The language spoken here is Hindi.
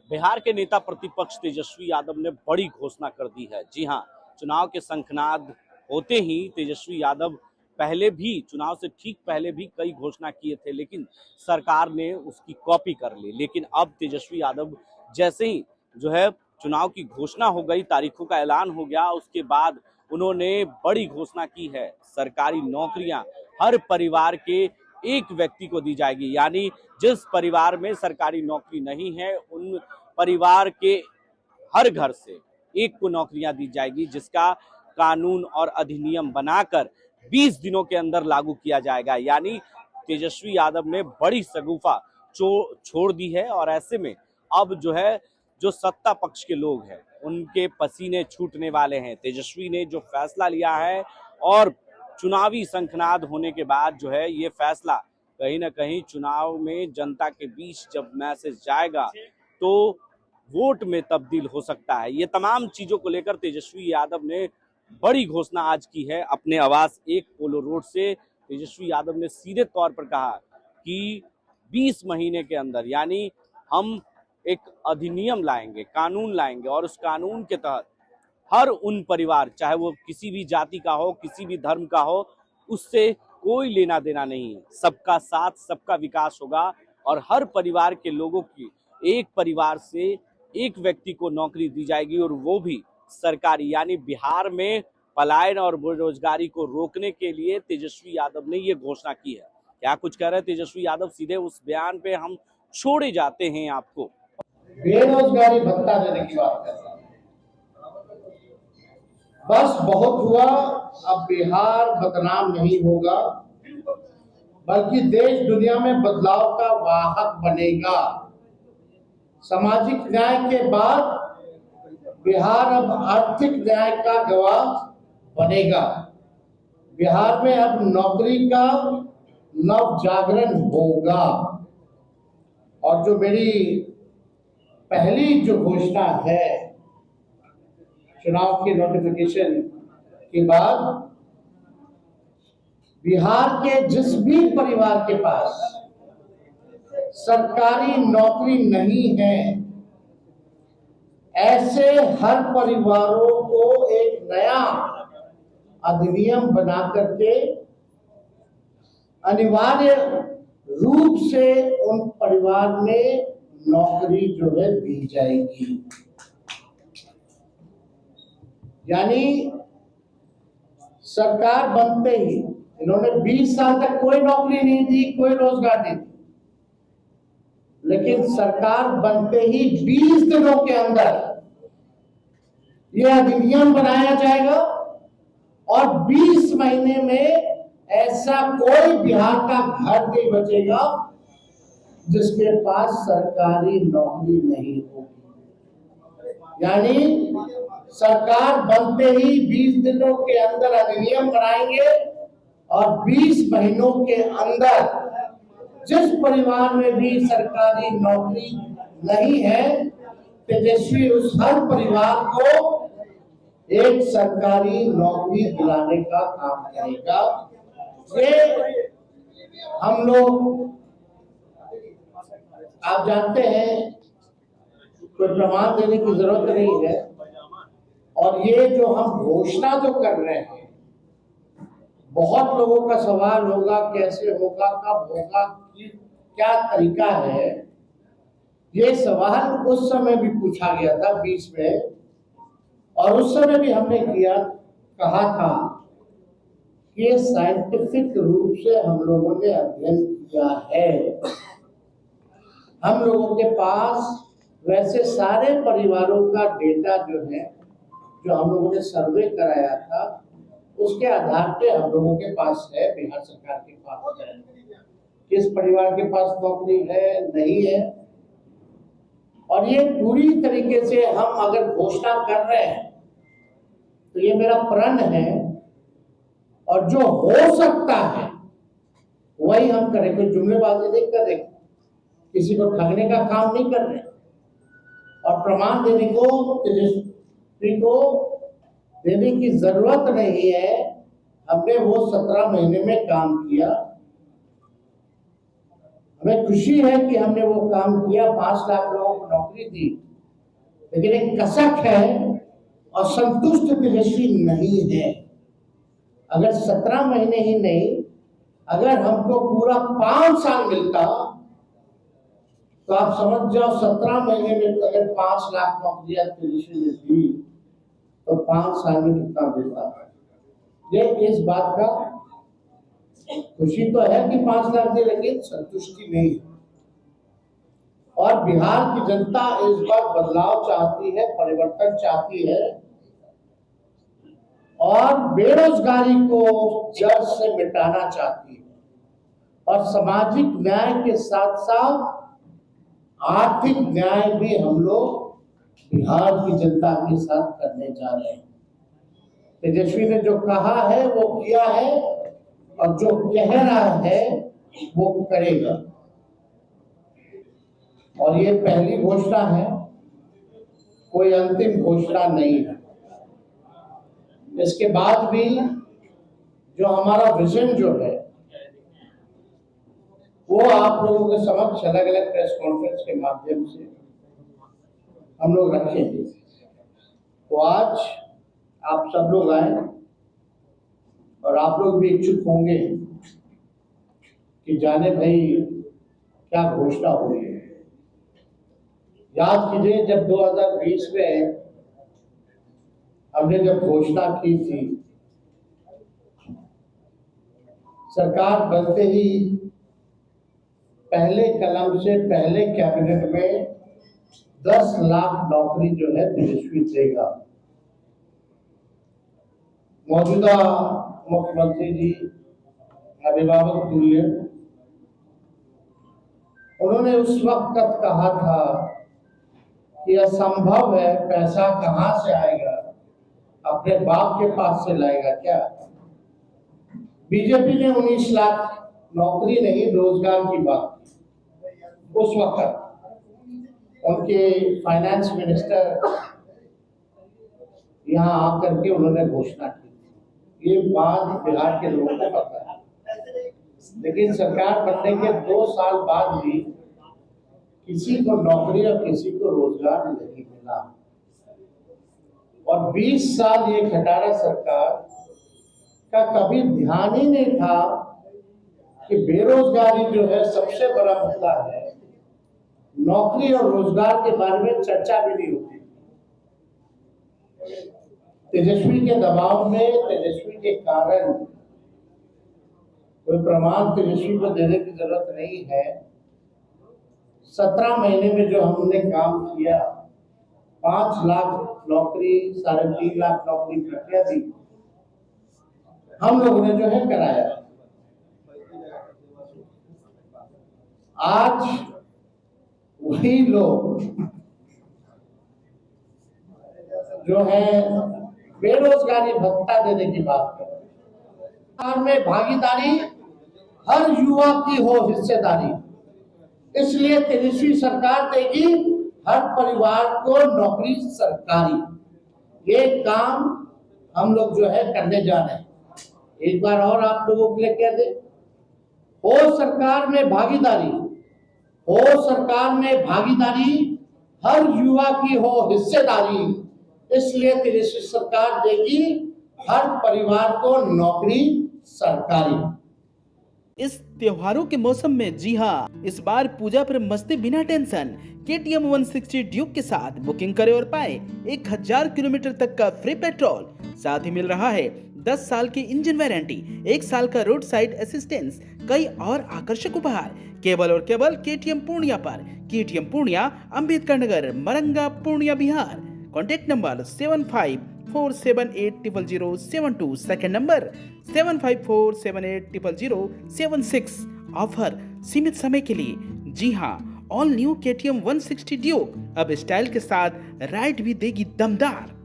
बिहार के नेता प्रतिपक्ष तेजस्वी यादव ने बड़ी घोषणा कर दी है। जी हां, चुनाव के शंखनाद होते ही तेजस्वी यादव पहले भी, चुनाव से ठीक पहले भी कई घोषणा किए थे, लेकिन सरकार ने उसकी कॉपी कर ली। लेकिन अब तेजस्वी यादव जैसे ही चुनाव की घोषणा हो गई, तारीखों का ऐलान हो गया, उसके बाद उन्होंने बड़ी घोषणा की है। सरकारी नौकरियां हर परिवार के एक व्यक्ति को दी जाएगी, यानी जिस परिवार में सरकारी नौकरी नहीं है उन परिवार के हर घर से एक को नौकरियां दी जाएगी, जिसका कानून और अधिनियम बनाकर 20 दिनों के अंदर लागू किया जाएगा। यानी तेजस्वी यादव ने बड़ी शगुफा छोड़ दी है। और ऐसे में अब जो सत्ता पक्ष के लोग हैं उनके पसीने छूटने वाले हैं। तेजस्वी ने जो फैसला लिया है और चुनावी शंखनाद होने के बाद ये फैसला कहीं ना कहीं चुनाव में जनता के बीच जब मैसेज जाएगा तो वोट में तब्दील हो सकता है। ये तमाम चीजों को लेकर तेजस्वी यादव ने बड़ी घोषणा आज की है। अपने आवास 1 पोलो रोड से तेजस्वी यादव ने सीधे तौर पर कहा कि 20 महीने के अंदर, यानी हम एक अधिनियम लाएंगे, कानून लाएंगे, और उस कानून के तहत हर उन परिवार, चाहे वो किसी भी जाति का हो, किसी भी धर्म का हो, उससे कोई लेना देना नहीं। सबका साथ, सबका विकास होगा और हर परिवार के लोगों की, एक परिवार से एक व्यक्ति को नौकरी दी जाएगी, और वो भी सरकारी। यानी बिहार में पलायन और बेरोजगारी को रोकने के लिए तेजस्वी यादव ने ये घोषणा की है। क्या कुछ कह रहे हैं तेजस्वी यादव, सीधे उस बयान पे हम छोड़े जाते हैं आपको। बेरोजगारी भत्ता देने की बात कर रहा हूं। बस बहुत हुआ, अब बिहार बदनाम नहीं होगा, बल्कि देश दुनिया में बदलाव का वाहक बनेगा। सामाजिक न्याय के बाद बिहार अब आर्थिक न्याय का गवाह बनेगा। बिहार में अब नौकरी का नव जागरण होगा। और जो मेरी पहली जो घोषणा है चुनाव की नोटिफिकेशन के बाद, बिहार के जिस भी परिवार के पास सरकारी नौकरी नहीं है, ऐसे हर परिवारों को एक नया अधिनियम बना करके अनिवार्य रूप से उन परिवार में नौकरी दी जाएगी। यानी सरकार बनते ही इन्होंने 20 साल तक कोई नौकरी नहीं दी, कोई रोजगार नहीं दी, लेकिन सरकार बनते ही 20 दिनों के अंदर यह अधिनियम बनाया जाएगा और 20 महीने में ऐसा कोई बिहार का घर नहीं बचेगा जिसके पास सरकारी नौकरी नहीं होगी। यानी सरकार बनते ही 20 दिनों के अंदर अधिनियम बनाएंगे और 20 महीनों के अंदर जिस परिवार में भी सरकारी नौकरी नहीं है, तेजस्वी उस हर परिवार को एक सरकारी नौकरी दिलाने का काम करेगा। ये हम लोग, आप जानते हैं, कोई प्रमाण देने की जरूरत नहीं है। और ये जो हम घोषणा कर रहे हैं, बहुत लोगों का सवाल होगा कैसे होगा, कब होगा, क्या तरीका है। ये सवाल उस समय भी पूछा गया था 20 में, और उस समय भी हमने कहा था कि ये साइंटिफिक रूप से हम लोगों ने अध्ययन किया है। हम लोगों के पास वैसे सारे परिवारों का डेटा जो हम लोगों ने सर्वे कराया था, उसके आधार पे हम लोगों के पास है, बिहार सरकार के पास है, किस परिवार के पास नौकरी है, नहीं है। और ये पूरी तरीके से हम अगर घोषणा कर रहे हैं तो ये मेरा प्रण है, और जो हो सकता है वही हम करें। कोई जुमलेबाजी नहीं कर रहे, किसी को ठगने का काम नहीं कर रहे, और प्रमाण देने को देने की जरूरत नहीं है। हमने वो 17 महीने में काम किया। हमें खुशी है कि हमने वो काम किया, 5 लाख लोगों को नौकरी दी, लेकिन एक कसक है और संतुष्ट तेजस्वी नहीं है। अगर 17 महीने ही नहीं, अगर हमको पूरा 5 साल मिलता तो आप समझ जाओ 17 महीने में अगर 5 लाख नौकरियां तेजस्वी ने दी तो 5 साल में कितना देता है। ये इस बात का खुशी तो है कि 5 लाख दे, लेकिन संतुष्टि नहीं है। और बिहार की जनता इस बार बदलाव चाहती है, परिवर्तन चाहती है और बेरोजगारी को जड़ से मिटाना चाहती है और सामाजिक न्याय के साथ साथ आर्थिक न्याय भी हम लोग बिहार की जनता के साथ करने जा रहे हैं। तेजस्वी ने जो कहा है वो किया है और जो कह रहा है वो करेगा। और ये पहली घोषणा है, कोई अंतिम घोषणा नहीं है। इसके बाद भी जो हमारा विजन जो है वो आप लोगों के समक्ष अलग अलग प्रेस कॉन्फ्रेंस के माध्यम से हम लोग रखेंगे। तो आज आप सब लोग आए और आप लोग भी इच्छुक होंगे कि जाने भाई क्या घोषणा हुई है। याद कीजिए जब 2020 में हमने जब घोषणा की थी, सरकार बनते ही पहले कलम से पहले कैबिनेट में 10 लाख नौकरी जो है तेजस्वी देगा। मौजूदा मुख्यमंत्री जी अभिभावक तुल्य, उन्होंने उस वक्त कहा था कि असंभव है, पैसा कहां से आएगा, अपने बाप के पास से लाएगा क्या। बीजेपी ने 19 लाख नौकरी नहीं रोजगार की बात की। उस वक्त उनके फाइनेंस मिनिस्टर यहाँ आकर के उन्होंने घोषणा की। ये बात बिहार के लोगों को पता है, लेकिन सरकार बनने के 2 साल बाद भी किसी को नौकरी और किसी को रोजगार नहीं मिला। और 20 साल ये खटारा सरकार का कभी ध्यान ही नहीं था कि बेरोजगारी जो है सबसे बड़ा मुद्दा है। नौकरी और रोजगार के बारे में चर्चा भी नहीं होती। तेजस्वी के दबाव में, तेजस्वी के कारण, कोई प्रमाण तेजस्वी को देने की जरूरत नहीं है। 17 महीने में जो हमने काम किया, 5 लाख नौकरी, 3.5 लाख नौकरी प्रक्रिया दी, हम लोगों ने जो है कराया। आज वही लोग जो है बेरोजगारी भत्ता देने की बात कर रहे हैं। में भागीदारी हर युवा की हो हिस्सेदारी, इसलिए तेजस्वी सरकार देगी हर परिवार को नौकरी सरकारी। ये काम हम लोग जो है करने जा रहे हैं। एक बार और आप लोगों के लिए कह दे, हो सरकार में भागीदारी, हो सरकार में भागीदारी, हर युवा की हो हिस्सेदारी, इसलिए तेजस्वी सरकार देगी हर परिवार को नौकरी सरकारी। इस त्योहारों के मौसम में जी हाँ, इस बार पूजा पर मस्ती बिना टेंशन KTM 160 ड्यूक के साथ बुकिंग करें और पाए 1000 किलोमीटर तक का फ्री पेट्रोल। साथ ही मिल रहा है 10 साल की इंजन वारंटी, 1 साल का रोड साइड असिस्टेंस, कई और आकर्षक उपहार केवल और केवल KTM पूर्णिया पर। KTM Purnia, Ambedkar Nagar, Maranga, Purnia, Bihar. Contact number 7547800072, second number 7547800076। Offer सीमित समय के लिए। जी हाँ, ऑल न्यू KTM 160 ड्यूक अब स्टाइल के साथ राइड भी देगी दमदार।